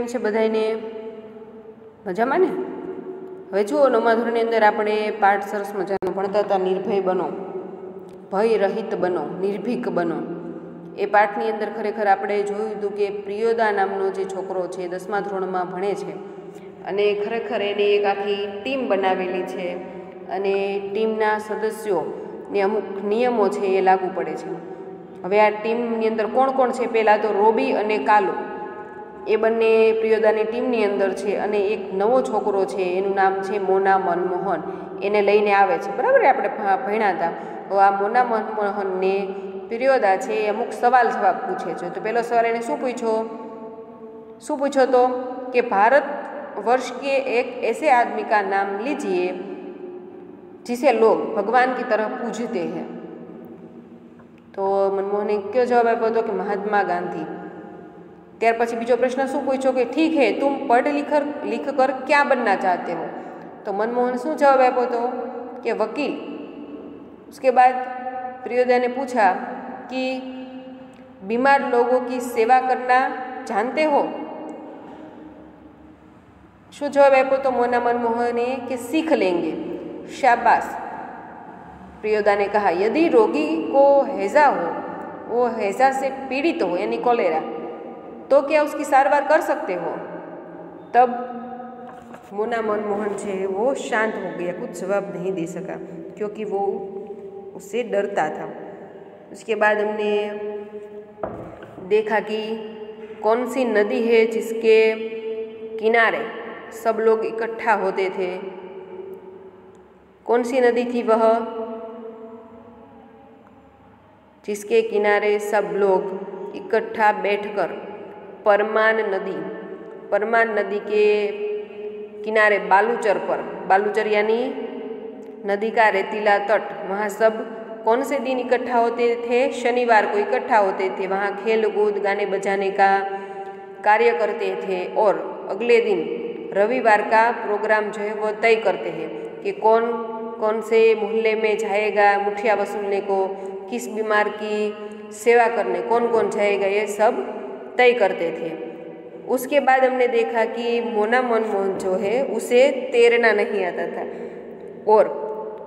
છે બધાને મજામાં ને? હવે જુઓ, 9મા ધોરણની અંદર આપણે પાઠ સરસ મજાનો ભણતા હતા, નિર્ભય બનો, ભય રહિત બનો, નિર્ભીક બનો. એ પાઠની અંદર ખરેખર આપણે જોયું હતું કે પ્રિયોદા નામનો જે છોકરો છે 10મા ધોરણમાં ભણે છે અને ખરેખર એને એક આખી ટીમ બનાવેલી છે અને ટીમના સદસ્યોને અમુક નિયમો છે એ લાગુ પડે છે. હવે આ ટીમની અંદર કોણ કોણ છે? પહેલાં તો રોબી અને કાલુ, એ બંને પ્રિયોદાની ટીમની અંદર છે અને એક નવો છોકરો છે એનું નામ છે મોના મનમોહન, એને લઈને આવે છે. બરાબર, આપણે ભણ્યા હતા. તો આ મોના મનમોહનને પ્રિયોદા છે એ અમુક સવાલ જવાબ પૂછે છે. તો પહેલો સવાલ એને શું પૂછ્યો તો કે ભારત वर्ष के एक ऐसे आदमी का नाम लीजिए जिसे लोग भगवान की तरह पूजते हैं. तो मनमोहने क्यों जवाब आप्यो तो कि महात्मा गांधी. त्यार पछी बीजो प्रश्न शू पूछो कि ठीक है, तुम पढ़ लिख कर क्या बनना चाहते हो? तो मनमोहन शू जवाब आप्यो तो कि वकील. उसके बाद प्रियोदा ने पूछा कि बीमार लोगों की सेवा करना जानते हो? शू जवाब आप्यो तो मोना मनमोहने कि सीख लेंगे. शाबाश. प्रियोदा ने कहा यदि रोगी को हैजा हो, वो हैजा से पीड़ित हो यानी कोलेरा, तो क्या उसकी सारवार कर सकते हो? तब मोना मनमोहन छे वो शांत हो गया, कुछ जवाब नहीं दे सका क्योंकि वो उससे डरता था. उसके बाद हमने देखा कि कौन सी नदी है जिसके किनारे सब लोग इकट्ठा होते थे. कौन सी नदी थी वह जिसके किनारे सब लोग इकट्ठा बैठकर? परमान नदी के किनारे बालूचर पर, बालूचर यानी नदी का रेतीला तट, वहाँ सब कौन से दिन इकट्ठा होते थे? शनिवार को इकट्ठा होते थे. वहाँ खेल कूद गाने बजाने का कार्य करते थे और अगले दिन रविवार का प्रोग्राम जो है वो तय करते हैं कि कौन कौन से मोहल्ले में जाएगा मुठिया वसूलने को, किस बीमार की सेवा करने कौन कौन जाएगा, ये सब तय करते थे. उसके बाद हमने देखा कि मोना मनमोहन जो है उसे तैरना नहीं आता था और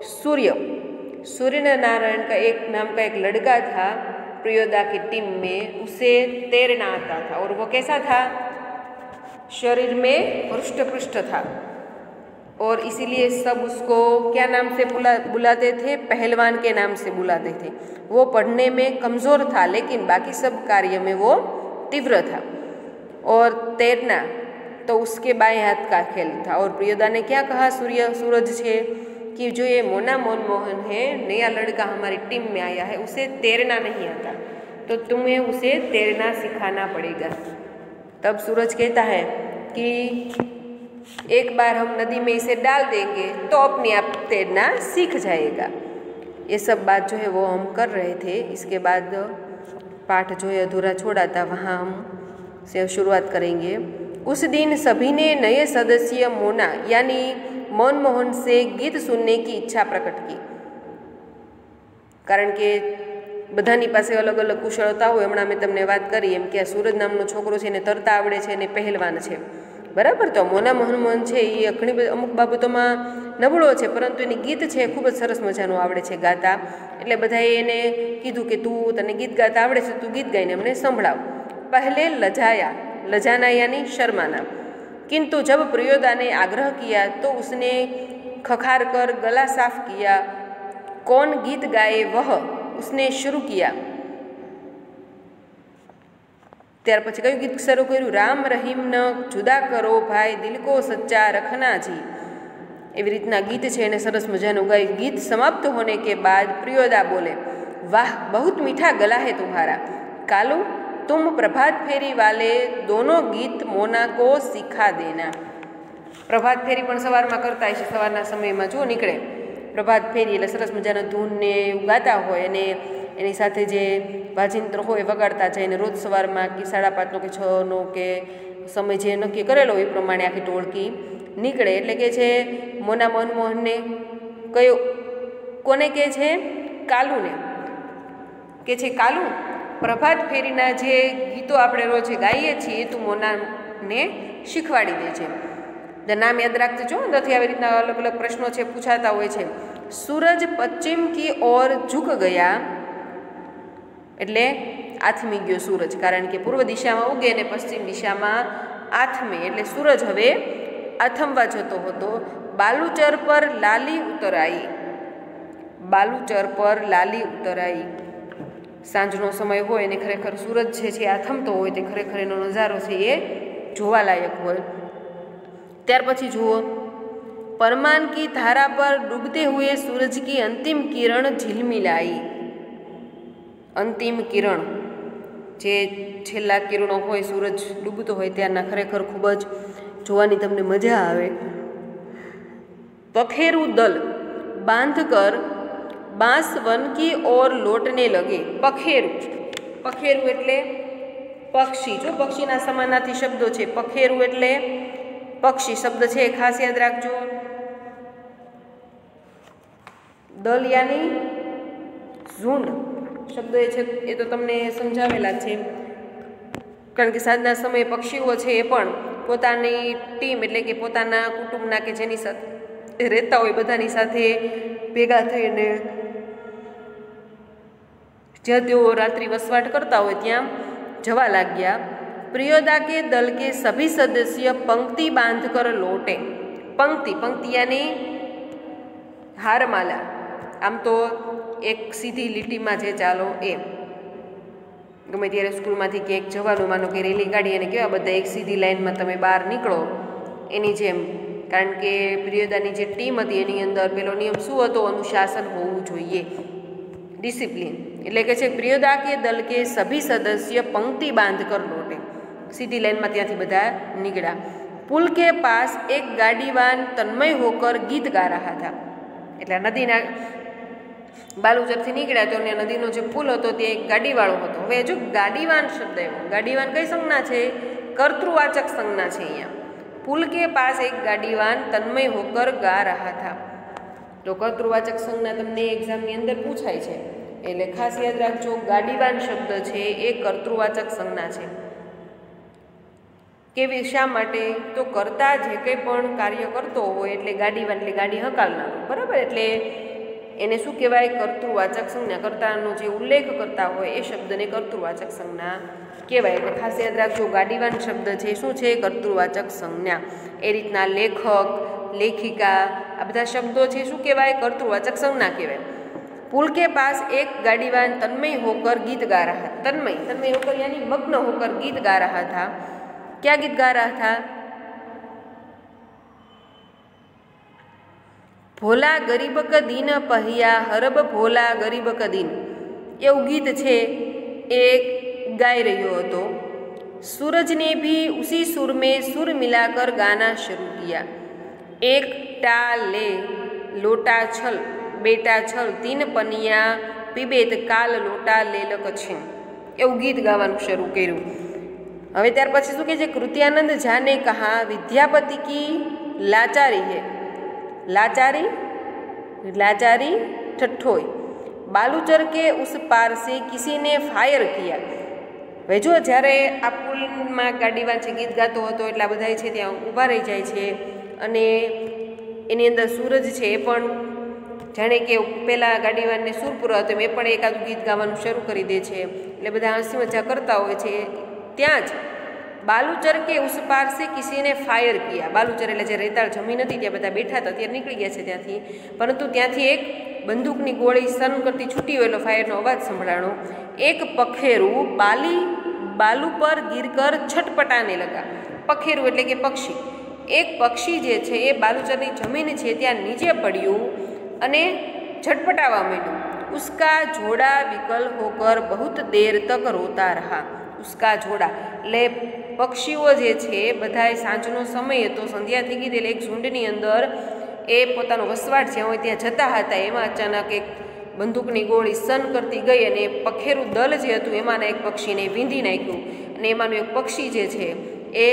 सूर्य नारायण का एक नाम का एक लड़का था प्रियोदा की टीम में, उसे तैरना आता था. और वो कैसा था? शरीर में हृष्ट-पुष्ट था और इसीलिए सब उसको क्या नाम से बुलाते थे? पहलवान के नाम से बुलाते थे. वो पढ़ने में कमज़ोर था लेकिन बाकी सब कार्य में वो तीव्र था. और तैरना तो उसके बाएं हाथ का खेल था. और प्रियोदा ने क्या कहा सूरज से कि जो ये मोना मनमोहन है, नया लड़का हमारी टीम में आया है, उसे तैरना नहीं आता, तो तुम्हें उसे तैरना सिखाना पड़ेगा. तब सूरज कहता है कि एक बार हम नदी में इसे डाल देंगे तो अपने आप तैरना सीख जाएगा. ये सब बात जो है वो हम कर रहे थे. इसके बाद पाठ जो है अधूरा छोड़ा था, वहाँ हम से शुरुआत करेंगे. उस दिन सभी ने नए सदस्य मोना यानी मनमोहन से गीत सुनने की इच्छा प्रकट की. कारण के બધાની પાસે અલગ અલગ કુશળતા હોય. હમણાં મેં તમને વાત કરી એમ કે આ સૂરજ નામનો છોકરો છે એને તરતા આવડે છે અને પહેલવાન છે, બરાબર. તો મોના મનમોહન છે એ ઘણી બધી અમુક બાબતોમાં નબળો છે, પરંતુ એની ગીત છે ખૂબ જ સરસ મજાનું આવડે છે ગાતા. એટલે બધાએ એને કીધું કે તું તને ગીત ગાતા આવડે છે, તું ગીત ગાઈને અમને સંભળાવ. पहले लजाना यानी शर्माना, किंतु जब प्रियोदा ने आग्रह किया तो उसने खखार कर गला साफ किया. कौन गीत गाए वह उसने शुरू किया. त्यार पछी कयुं गीत शुरू कर्युं? राम रहीम न जुदा करो भाई, दिल को सच्चा रखना जी. एवी रीतना गीत छे एने सरस मजानुं गायुं. गीत समाप्त होने के बाद प्रियोदा बोले, वाह बहुत मीठा गला है तुम्हारा. कालू तुम प्रभात फेरी वाले दोनों गीत मोना को सिखा देना. प्रभात फेरी पण सवारमां करता हशे, सवाરના સમયમાં જો નીકળે પ્રભાત ફેરી એટલે સરસ મજાના ધૂનને ગાતા હોય અને એની સાથે જે વાજિંત્ર હોય વગાડતા જાય અને રોજ સવારમાં કે 5:30નો કે 6નો કે સમય જે નક્કી કરેલો હોય એ પ્રમાણે આખી ટોળકી નીકળે. એટલે કે છે મોના મનમોહનને કયો કોને કહે છે? કાલુને કે છે કાલુ પ્રભાત ફેરીના જે ગીતો આપણે રોજ ગાઈએ છીએ તું મોના ને શીખવાડી દે છે. નામ યાદ રાખજો, અંદરથી આવી રીતના અલગ અલગ પ્રશ્નો છે પૂછાતા હોય છે. સૂરજ પશ્ચિમ કી ઓર ઝુક ગયા એટલે આથમી ગયો સૂરજ, કારણ કે પૂર્વ દિશામાં ઉગે અને પશ્ચિમ દિશામાં આથમે એટલે સૂરજ હવે આથમવા જતો હતો. બાલુચર પર લાલી ઉતરાઈ, બાલુચર પર લાલી ઉતરાઈ. સાંજનો સમય હોય અને ખરેખર સૂરજ છે આથમતો હોય તે ખરેખર એનો નજારો છે એ જોવાલાયક હોય. ત્યાર પછી જુઓ, પરમાન કી ધારા પર ડૂબતે હુએ સૂરજ કી અંતિમ કિરણ ઝિલમિલાઈ. અંતિમ કિરણ જે છેલ્લા કિરણો હોય સૂરજ ડૂબતો હોય ત્યારના ખરેખર ખૂબ જ જોવાની તમને મજા આવે. પખેરું દલ બાંધ કર બાંસ વન કી ઓર લોટને લગે. પખેરું, પખેરું એટલે પક્ષી. જો પક્ષીના સમાનાર્થી શબ્દો છે. પખેરું એટલે પક્ષી શબ્દ છે, ખાસ યાદ રાખજો. દલ યાની ઝુંડ શબ્દ છે એ તો તમને સમજાવેલા છે, કારણ કે સાંજના સમયે પક્ષીઓ છે એ પણ પોતાની ટીમ એટલે કે પોતાના કુટુંબના કે જેની સાથે રહેતા હોય બધાની સાથે ભેગા થઈને જ્યાં તેઓ રાત્રિ વસવાટ કરતા હોય ત્યાં જવા લાગ્યા. પ્રિયોદા કે દલ કે સભી સદસ્ય પંક્તિ બાંધ કર લોટે. પંક્તિ, પંક્તિ યાની હારમાલા, આમ તો એક સીધી લીટીમાં જે ચાલો એ. ગમે ત્યારે સ્કૂલમાંથી ક્યાંક જવાનું, માનો કે રેલી કાઢી અને કેવા બધા એક સીધી લાઇનમાં તમે બહાર નીકળો એની જેમ, કારણ કે પ્રિયોદાની જે ટીમ હતી એની અંદર પેલો નિયમ શું હતો? અનુશાસન હોવું જોઈએ, ડિસિપ્લિન. એટલે કે છે પ્રિયોદા કે દલ કે સભી સદસ્ય પંક્તિ બાંધ કર લોટે, સીધી લાઇનમાં ત્યાંથી બધા નીકળ્યા. પુલ કે પાસ એક ગાડીવાન તન્મય હોકર ગીત ગા રહા થા. એટલે નદીના બાલુચરથી નીકળ્યા તો નદીનો જે પુલ હતો તે એક ગાડીવાળો હતો. હવે જો ગાડીવાન શબ્દ આવ્યો, ગાડીવાન કઈ સંજ્ઞા છે? કર્તૃવાચક સંજ્ઞા છે અહીંયા. પુલ કે પાસ એક ગાડીવાન તન્મય હોકર ગા રહા થા. તો કર્તૃવાચક સંજ્ઞા તમને એક્ઝામની અંદર પૂછાય છે, એટલે ખાસ યાદ રાખજો. ગાડીવાન શબ્દ છે એ કર્તૃવાચક સંજ્ઞા છે. કેવી, શા માટે? તો કરતા જે કંઈ પણ કાર્ય કરતો હોય એટલે ગાડીવાન એટલે ગાડી હંકાલનારો, બરાબર? એટલે એને શું કહેવાય? કર્તૃવાચક સંજ્ઞા. કર્તાનો જે ઉલ્લેખ કરતા હોય એ શબ્દને કર્તૃવાચક સંજ્ઞા કહેવાય. એટલે ખાસ યાદ રાખજો, ગાડીવાન શબ્દ છે શું છે? કર્તૃવાચક સંજ્ઞા. એ રીતના લેખક, લેખિકા આ બધા શબ્દો છે શું કહેવાય? કર્તૃવાચક સંજ્ઞા કહેવાય. પુલ કે પાસ એક ગાડીવાન તન્મય હોકર ગીત गा रहा. तन्मय, तन्मय होकर यानी मग्न होकर गीत गा रहा था. क्या गीत गा रहा था? ભોલા ગરીબ ક દીન પહિયા હરબ ભોલા ગરીબ ક દીન, એવું ગીત છે એ ગાઈ રહ્યો હતો. सूरज ने भी उसी सुर में सुर मिलाकर गाना शुरू किया. एक टाले लोटा छल बेटा छल तीन पनिया પીબેત કાલ લોટા લેલક છે, એવું ગીત ગાવાનું શરૂ કર્યું. હવે ત્યાર પછી શું કહે છે? કૃત્યાનંદ જાને કહા વિદ્યાપતિ કી લાચારી હે. लाचारी, लाचारी ठट्ठोई. बालूचर के उस पार से किसी ने फायर किया. હવે જો જ્યારે આ પુલમાં ગાડીવાન છે ગીત ગાતો હતો એટલે આ બધા છે ત્યાં ઊભા રહી જાય છે અને એની અંદર સૂરજ છે એ પણ જાણે કે પહેલાં ગાડીવાનને સુર પૂરો હતો એ પણ એકાદું ગીત ગાવાનું શરૂ કરી દે છે. એટલે બધા હસી મજા કરતા હોય છે. ત્યાં જ બાલુચર કે ઉસ પાર સે કિસીને ફાયર કિયા. બાલુચર એટલે જે રેતાળ જમીન હતી ત્યાં બધા બેઠા હતા, ત્યારે નીકળી ગયા છે ત્યાંથી, પરંતુ ત્યાંથી એક બંદૂકની ગોળી સન કરતી છૂટી હોય એટલે ફાયરનો અવાજ સંભળાણો. એક પખેરું બાલુ પર ગીરકર છટપટાને લગા. પખેરું એટલે કે પક્ષી. એક પક્ષી જે છે એ બાલુચરની જમીન છે ત્યાં નીચે પડ્યું અને છટપટાવા માંડ્યું. ઉસકા જોડા વિકલ હોકર બહુત દેર તક રોતા રહા. ઉસકા જોડા એટલે પક્ષીઓ જે છે બધાએ સાંજનો સમય હતો, સંધ્યા થઈ ગઈ એટલે એક ઝુંડની અંદર એ પોતાનો વસવાટ જ્યાં હોય ત્યાં જતા હતા. એમાં અચાનક એક બંદૂકની ગોળી સન કરતી ગઈ અને પખેરું દલ જે હતું એમાંના એક પક્ષીને વીંધી નાખ્યું અને એમાંનું એક પક્ષી જે છે એ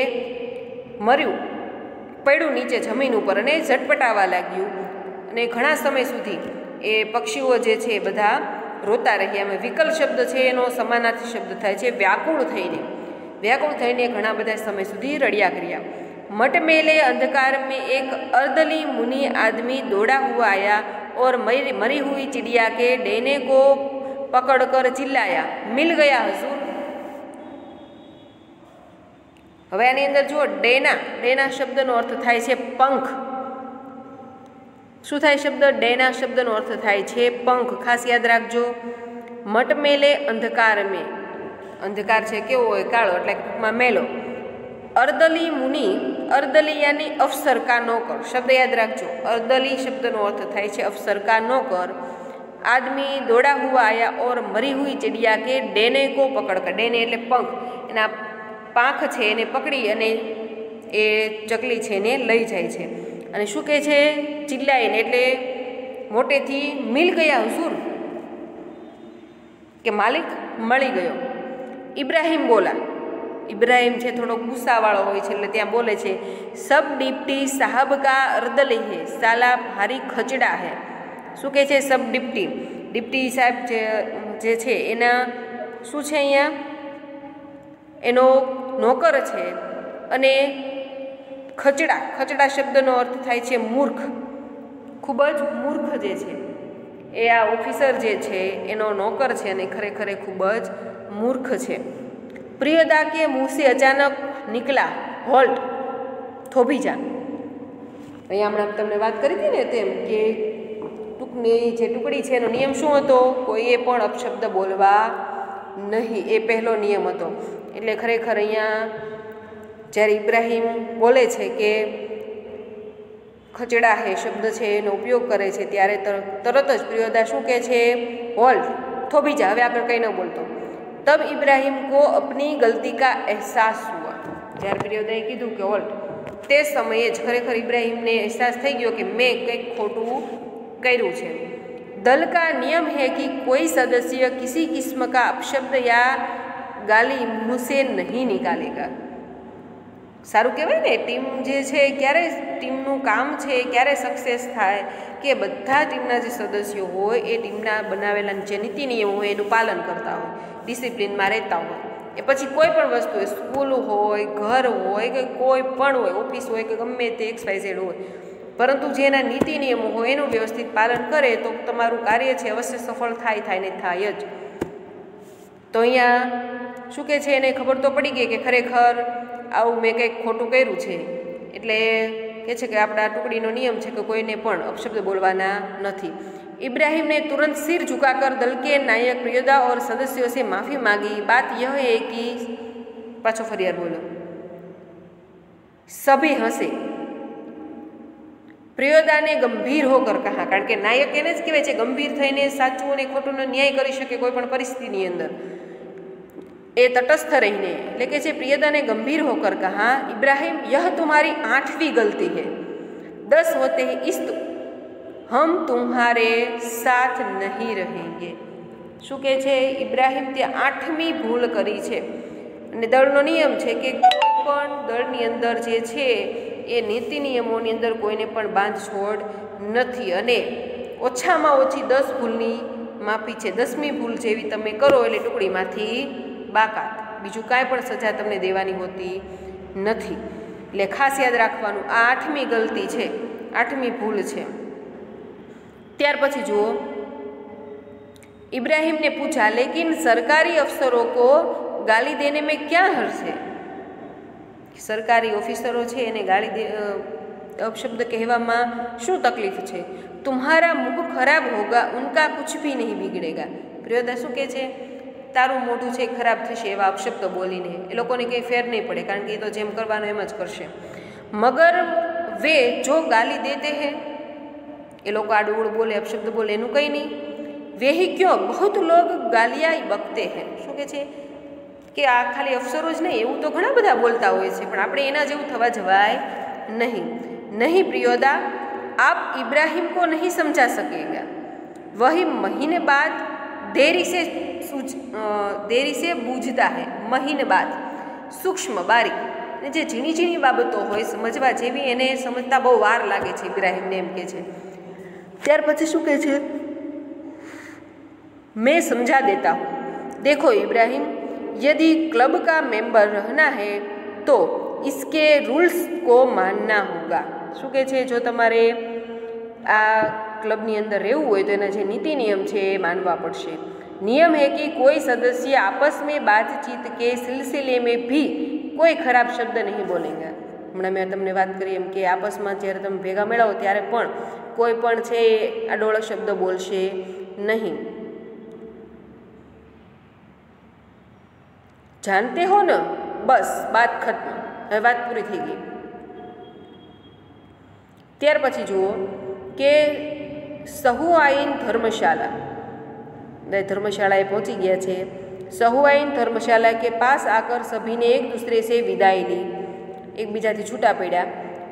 મર્યું, પડ્યું નીચે જમીન ઉપર અને ઝટપટાવા લાગ્યું. અને ઘણા સમય સુધી એ પક્ષીઓ જે છે એ બધા રોતા રહ્યા. વિકલ શબ્દ છે એનો સમાનાર્થી શબ્દ થાય છે વ્યાકુળ થઈને. વ્યાકુળ થઈને ઘણા બધા સમય સુધી રડ્યા કર્યા। मट मेले अंधकार में एक अर्दली मुनि आदमी दौड़ा हुआ आया और मरी हुई चिड़िया के डैने को पकड़कर चिल्लाया, मिल गया हुजूर। હવે આની અંદર જો ડેના શબ્દનો અર્થ થાય છે પંખ। શું થાય શબ્દ? ડેના શબ્દનો અર્થ થાય છે પંખ। ખાસ યાદ રાખજો। મટ મેલે અંધકાર મેં, અંધકાર છે કેવો હોય? કાળો, એટલે ટૂંકમાં મેલો। अर्दली मुनि, अर्दली यानी अफसर का नौकर, शब्द याद रखो। अर्दली शब्दनो अर्थ थाय छे अफसर का नौकर। आदमी दौड़ा हुआ आया और मरी हुई चिड़िया के डेने को पकड़कर, डेने एटले पंख, एना પાંખ છે એને પકડી અને એ ચકલી છે એને લઈ જાય છે। અને શું કહે છે? ચિલ્લાઈને, એટલે મોટેથી મિલ ગયા હુઝુર, કે માલિક મળી ગયો। ઇબ્રાહીમ બોલા, इब्राहिम છે થોડો ગુસ્સાવાળો હોય છે એટલે ત્યાં બોલે છે, સબ ડિપ્ટી સાહબ કા અર્દલી હે, સાલા ભારી ખચડા હે। શું કહે છે? સબ ડિપ્ટી સાહેબ જે છે એના શું છે? અહીંયા એનો નોકર છે અને ખચડા શબ્દનો અર્થ થાય છે મૂર્ખ, ખૂબ જ મૂર્ખ જે છે એ આ ઓફિસર જે છે એનો નોકર છે અને ખરેખર ખૂબ જ મૂર્ખ છે। प्रियदा के मुँह से अचानक निकला, होल्ट, થોભી જા। અહીંયા હમણાં તમને વાત કરી હતી ને તેમ કે ટૂંકની જે ટુકડી છે એનો નિયમ શું હતો? કોઈએ પણ અપશબ્દ બોલવા નહીં, એ પહેલો નિયમ હતો। એટલે ખરેખર અહીંયા જ્યારે ઇબ્રાહીમ બોલે છે કે ખચડા હે શબ્દ છે એનો ઉપયોગ કરે છે ત્યારે તરત જ પ્રિયદા શું કહે છે? હોલ્ટ, થોભી જા। હવે આપણે કંઈ ન બોલતો। तब इब्राहिम को अपनी गलती का एहसास हुआ, જ્યારે પ્રિયદાએ કીધું કે હોલ્ટ, તે સમયે જ ખરેખર ઇબ્રાહીમને અહેસાસ થઈ ગયો કે મેં કંઈક ખોટું કર્યું છે। दल का नियम है कि कोई सदस्य किसी किस्म का अपशब्द या गाली मुँह से नहीं निकालेगा। સારું કહેવાય ને, ટીમ જે છે ક્યારે ટીમનું કામ છે ક્યારે સક્સેસ થાય કે બધા ટીમના જે સદસ્યો હોય એ ટીમના બનાવેલા જે નીતિ નિયમો હોય એનું પાલન કરતા હોય, ડિસિપ્લિનમાં રહેતા હોય। એ પછી કોઈ પણ વસ્તુ હોય, સ્કૂલ હોય, ઘર હોય કે કોઈ પણ હોય, ઓફિસ હોય કે ગમે તે XYZ હોય, પરંતુ જે એના નીતિ નિયમો હોય એનું વ્યવસ્થિત પાલન કરે તો તમારું કાર્ય છે અવશ્ય સફળ થાય ને થાય જ। તો અહીંયા શું કહે છે? એને ખબર તો પડી ગઈ કે ખરેખર આવું મેં કંઈક ખોટું કર્યું છે, એટલે કહે છે કે આપણા ટુકડીનો નિયમ છે કે કોઈને પણ અપશબ્દ બોલવાના નથી। इब्राहिम ने तुरंत सिर झुकाकर दल के नायक प्रियदा और सदस्यों से माफ़ी मांगी। बात यह है कि पाछो फरियाद बोलो, सभी हंसे। प्रियदा ने गंभीर होकर कहा, कारण के नायक એને જ કહેવાય છે ગંભીર થઈને સાચું અને ખોટુંનો ન્યાય કરી શકે કોઈ પણ પરિસ્થિતિની અંદર, એ તટસ્થ રહીને। એટલે કે છે પ્રિયदा ने गंभीर होकर कहा, इब्राहिम यह तुम्हारी 8वीं गलती है, 10 होते ही इस हम तुम्हारे साथ नहीं रहेंगे। શું કહે છે? ઇબ્રાહિમ તે 8મી ભૂલ કરી છે અને દળનો નિયમ છે કે કોઈ પણ દળની અંદર જે છે એ નીતિ નિયમોની અંદર કોઈને પણ બાંધછોડ નથી અને ઓછામાં ઓછી 10 ભૂલની માફી છે। 10મી ભૂલ જેવી તમે કરો એટલે ટુકડીમાંથી બાકાત, બીજું કાંઈ પણ સજા તમને દેવાની હોતી નથી। એટલે ખાસ યાદ રાખવાનું, આ 8મી ગલતી છે, 8મી ભૂલ છે। ત્યાર પછી જુઓ, इब्राहिम ने पूछा, लेकिन सरकारी अफसरों को गाली देने में क्या हर्ष है? सरकारी ऑफिसरों છે એને ગાળી अपशब्द કહેવામાં શું તકલીફ છે? तुम्हारा मुंह खराब होगा, उनका कुछ भी नहीं बिगड़ेगा। પ્રિયદા શું કહે છે? તારું મોઢું છે ખરાબ થશે એવા અપશબ્દ બોલીને એ લોકોને કંઈ ફેર નહીં પડે, કારણ કે એ તો જેમ કરવાનું એમ જ કરશે। મગર વે જો ગાલી દેતે હૈ, એ લોકો આડું બોલે અપશબ્દ બોલે એનું કંઈ નહીં। वे ही क्यों बहुत लोग गालियाँ बकते हैं। શું કહે છે કે આ ખાલી અફસરો જ નહીં, એવું તો ઘણા બધા બોલતા હોય છે, પણ આપણે એના જેવું થવા જવાય નહીં। नहीं प्रियोदा, आप इब्राहिम को नहीं समझा सकेगा, वही महीने बाद देरी से बूझता है। महीने बाद સૂક્ષ્મ બારીક જે ઝીણી ઝીણી બાબતો હોય સમજવા જેવી એને સમજતા બહુ વાર લાગે છે ઇબ્રાહિમને, એમ કે છે। ત્યાર પછી શું કહે છે? मैं समझा देता हूँ। देखो इब्राहिम, यदि क्लब का मेंबर रहना है तो इसके रूल्स को मानना होगा। શું કહે છે? જો તમારે આ ક્લબની અંદર રહેવું હોય તો એના જે નીતિ નિયમ છે એ માનવા પડશે। नियम है कि कोई सदस्य आपस में बातचीत के सिलसिले में भी कोई खराब शब्द नहीं बोलेंगे। હમણાં મેં તમને વાત કરી એમ કે આપસમાં જ્યારે તમે ભેગા મેળવો ત્યારે પણ કોઈ પણ છે આડોળો શબ્દ બોલશે નહીં। जानते हो न, बस बात खत्म, હવે વાત પૂરી થઈ ગઈ। ત્યાર પછી જુઓ કે સહુઆઈન ધર્મશાला, धर्मशाला पहुंची गया है। सहुआइन धर्मशाला के पास आकर सभी ने एक दूसरे से विदाई ली, एक बीजा थी छूटा पड़ा।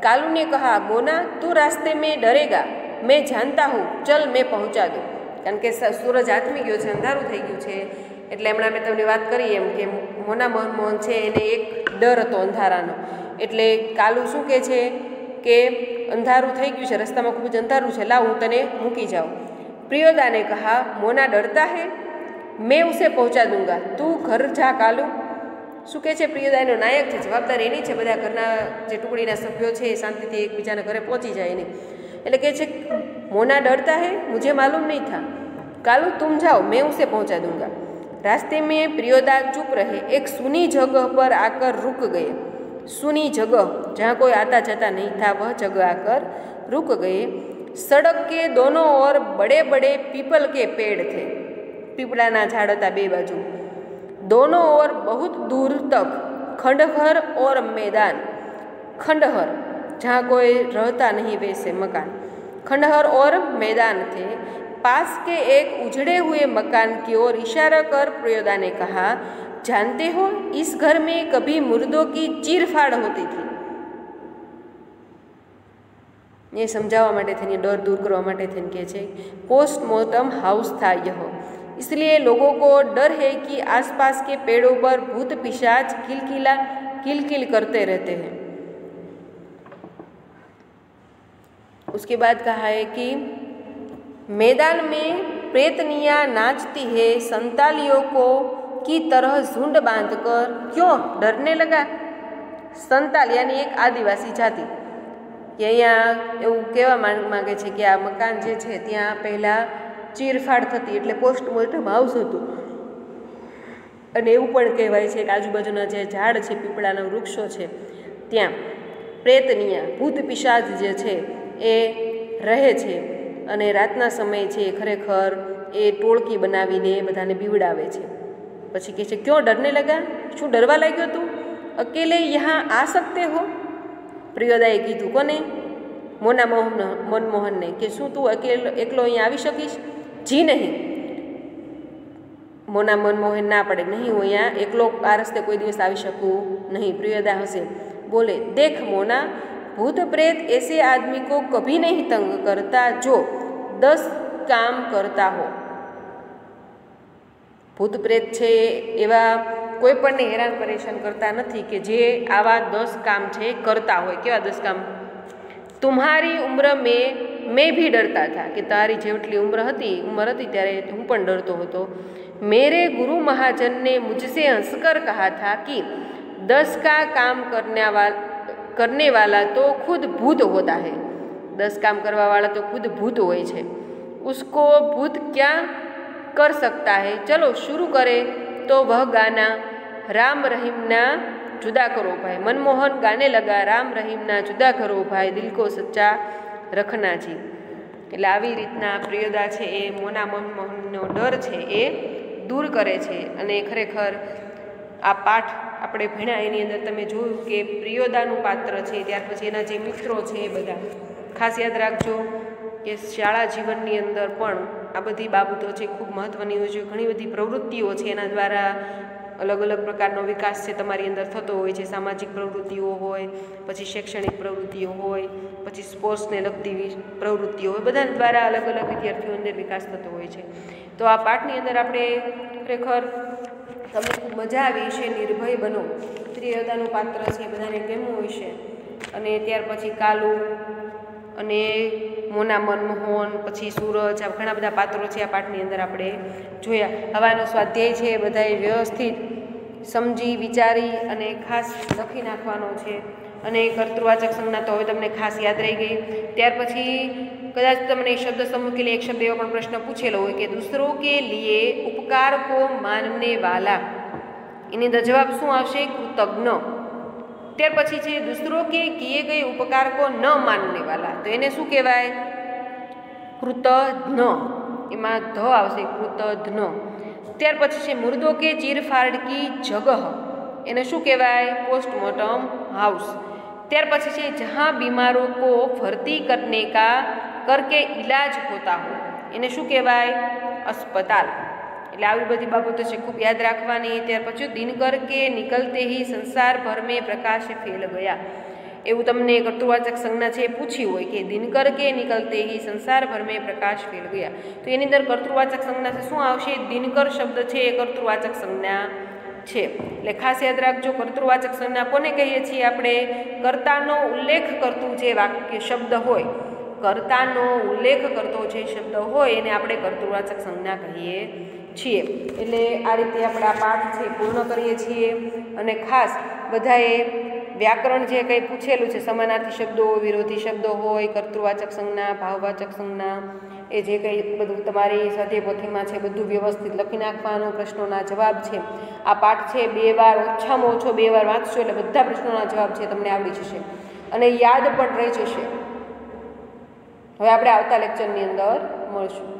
कालू ने कहा, मोना तू रास्ते में डरेगा, मैं जानता हूँ, चल मैं पहुँचा दूँ। कारण के सूरज आथमी गयो छे, अंधारू थई गयुं छे, एटले हमणां मैं तमने वात करी एम के मोना मनमोहन छे एने एक डर हतो अंधारानो। एटले कालू शुं कहे छे के अंधारू थई गयुं छे, रस्तामां खूब ज अंधारू छे, लाव हूँ तने मूकी जाऊँ। प्रियोदा ने कहा, मोना डरता है, मैं उसे पहुंचा दूंगा, तू घर जा कालू। શું કહે છે? પ્રિયોદા એનો નાયક છે, જવાબદાર એની છે, બધા ઘરના જે ટુકડીના સભ્યો છે એ શાંતિથી એકબીજાના ઘરે પહોંચી જાય એની। એટલે કહે છે, મોના डरता है, मुझे मालूम नहीं था, कालू तुम जाओ, मैं उसे पहुंचा दूंगा। रास्ते में प्रियोदा चुप रहे, एक सुनी जगह पर आकर रुक गए। सुनी जगह जहाँ कोई आता जाता नहीं था, वह जगह आकर रुक गए। सड़क के दोनों ओर बड़े बड़े पीपल के पेड़ थे, पीपड़ाना झाड़ था बे बाजू। दोनों ओर बहुत दूर तक खंडहर और मैदान, खंडहर जहाँ कोई रहता नहीं वैसे मकान, खंडहर और मैदान थे। पास के एक उजड़े हुए मकान की ओर इशारा कर प्रियोदा ने कहा, जानते हो इस घर में कभी मुर्दों की चीरफाड़ होती थी। ये समझावा माटे थी, डर दूर करवा माटे थी कहे छे पोस्टमॉर्टम हाउस था यह, इसलिए लोगों को डर है कि आसपास के पेड़ों पर भूत पिशाच किलकिल करते रहते हैं। उसके बाद कहा है कि मैदान में प्रेतनियाँ नाचती है, संतालियों को की तरह झुंड बांधकर क्यों डरने लगा। संताल यानी एक आदिवासी जाति કે અહીંયા એવું કહેવા માગે છે કે આ મકાન જે છે ત્યાં પહેલાં ચીરફાડ થતી એટલે પોસ્ટમોર્ટમ હાઉસ હતું। અને એવું પણ કહેવાય છે કે આજુબાજુના જે ઝાડ છે, પીપળાના વૃક્ષો છે, ત્યાં પ્રેતનિયા ભૂત પિશાચ જે છે એ રહે છે અને રાતના સમયે છે ખરેખર એ ટોળકી બનાવીને બધાને બીવડાવે છે। પછી કહે છે, ક્यों डरने लगा, શું ડરવા લાગ્યો તું, અકેલે यहाँ आ सकते हो। પ્રિયોદાએ કીધું, કોને? મોના મનમોહનને કે શું તું એકલો અહીં આવી શકીશ? જી નહીં। મોના મનમોહન ના પડે, નહીં હું અહીંયા એકલો આ રસ્તે કોઈ દિવસ આવી શકું નહીં। પ્રિયોદા હશે, બોલે, देख मोना, भूत प्रेत ऐसे आदमी को कभी नहीं तंग करता जो 10 काम करता हो। भूत प्रेत છે એવા કોઈ પણને હેરાન પરેશાન કરતા નથી કે જે આવા 10 કામ છે કરતા હોય। કેવા 10 કામ? तुम्हारी उम्र में मैं भी डरता था, कि तारी જેટલી उम्र હતી ત્યારે હું પણ ડરતો હતો। मेरे गुरु महाजन ने मुझसे हंसकर कहा था कि 10 का काम करने वाला तो खुद भूत होता है। 10 काम करवा वाला तो खुद भूत होय छे, उसको भूत क्या कर सकता है। चलो शुरू करे। तो वह गाना राम रहीम ना जुदा करो भाई। मनमोहन गाने लगा, राम रहीम ना जुदा करो भाई, दिल को सच्चा रखना जी। એટલે આવી રીતના પ્રિયોદા છે એ મોના મનમોહનનો ડર છે એ દૂર કરે છે। અને ખરેખર આ પાઠ આપણે ભણ્યા એની અંદર તમે જોયું કે પ્રિયોદાનું પાત્ર છે, ત્યાર પછી એના જે મિત્રો છે એ બધા ખાસ યાદ રાખજો કે શાળા જીવનની અંદર પણ આ બધી બાબતો છે ખૂબ મહત્ત્વની હોય છે। ઘણી બધી પ્રવૃત્તિઓ છે એના દ્વારા अलग अलग प्रकारનો વિકાસ છે તમારી અંદર થતો હોય છે। સામાજિક પ્રવૃત્તિઓ હોય, પછી શૈક્ષણિક પ્રવૃત્તિઓ હોય, પછી સ્પોર્ટ્સને લગતી પ્રવૃત્તિઓ હોય, બધા દ્વારા અલગ અલગ વિદ્યાર્થીઓ અંદર વિકાસ થતો હોય છે। તો આ પાઠની અંદર આપણે ખરેખર તમને ખૂબ મજા આવી છે। નિર્ભય બનો, પ્રિયોદાનું પાત્ર છે બધાને ગમ્યું હોય છે। અને ત્યાર પછી કાલુ અને મોના મનમોહન, પછી સૂરજ, આ ઘણા બધા પાત્રો છે આ પાઠની અંદર આપણે જોયા। હવાનો સ્વાધ્યાય છે બધાએ વ્યવસ્થિત સમજી વિચારી અને ખાસ લખી નાખવાનો છે. અને કર્તૃવાચક સંજ્ઞા તો હવે તમને ખાસ યાદ રહી ગઈ. ત્યાર પછી કદાચ તમને શબ્દ સમૂહ કે लिए એક શબ્દ એવો પણ પ્રશ્ન પૂછેલો હોય કે दूसरों के लिए उपकार को मानने वाला, એની અંદર જવાબ શું આવશે? કૃતજ્ઞ. ત્યાર પછી છે दूसरों के किए गए उपकार को न मानने वाला, તો એને શું કહેવાય? કૃતજ્ઞ. એમાં ધ આવશે, કૃતજ્ઞ. ત્યાર પછી છે मुर्दों के चीरफाड़ की जगह, એને શું કહેવાય? Postmortem house. ત્યાર પછી છે जहाँ बीमारों को भर्ती करने का करके इलाज होता हो, એને શું કહેવાય? अस्पताल. એટલે આવી બધી બાબતો છે ખૂબ યાદ રાખવાની. ત્યાર પછી દિનકર કે નિકલતે હી સંસાર ભર મેં પ્રકાશ ફેલ ગયા, એવું તમને કર્તૃવાચક સંજ્ઞા છે પૂછી હોય કે દિનકર કે નિકલતે હી સંસાર ભર મેં પ્રકાશ ફેલ ગયા, તો એની અંદર કર્તૃવાચક સંજ્ઞા છે શું આવશે? દિનકર શબ્દ છે એ કર્તૃવાચક સંજ્ઞા છે. એટલે ખાસ યાદ રાખજો, કર્તૃવાચક સંજ્ઞા કોને કહીએ છીએ આપણે? કર્તાનો ઉલ્લેખ કરતું જે વાક્ય શબ્દ હોય, કર્તાનો ઉલ્લેખ કરતો જે શબ્દ હોય એને આપણે કર્તૃવાચક સંજ્ઞા કહીએ છીએ. એટલે આ રીતે આપણે આ પાઠ છે પૂર્ણ કરીએ છીએ. અને ખાસ બધાએ વ્યાકરણ જે કંઈ પૂછેલું છે, સમાનાર્થી શબ્દો, વિરોધી શબ્દો હોય, કર્તૃવાચક સંજ્ઞા, ભાવવાચક સંજ્ઞા, એ જે કંઈ બધું તમારી સ્વાધ્યાય છે બધું વ્યવસ્થિત લખી નાખવાનું. પ્રશ્નોના જવાબ છે આ પાઠ છે 2 વાર, ઓછામાં ઓછો 2 વાર વાંચશો એટલે બધા પ્રશ્નોના જવાબ છે તમને આવડી જશે અને યાદ પણ રહી જશે. હવે આપણે આવતા લેક્ચરની અંદર મળશું.